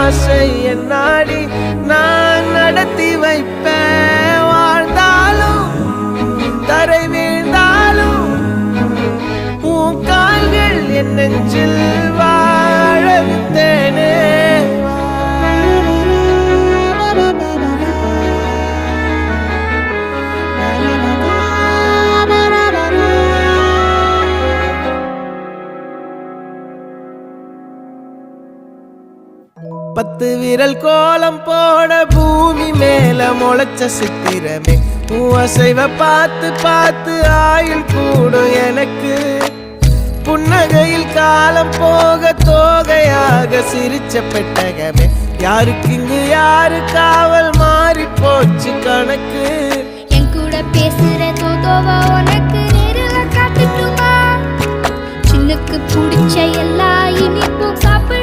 ஆசை என்னாடி நான் நடத்தி வைப்பேன். வாழ்ந்தாலும் தரை வீழ்ந்தாலும் உன் கால்கள் என் நெஞ்சில் வாழ விட்டேனே. பத்து விரல் கோலம் போட பூமி மேல முளைச்ச சித்திரமே அசைவ பார்த்து பார்த்து ஆயுள் கூடும் எனக்கு. புன்னகையில் காலம் போக தோகையாக சிரிச்ச பெட்டகமே யாருக்கு இங்கு யாரு காவல் மாறி போச்சு கணக்கு. என் கூட பேசுற தோதோவா உனக்கு நேரில் காட்டுட்டுமா? சின்னுக்கு பிடிச்ச எல்லா இனிப்பும் சாப்பிட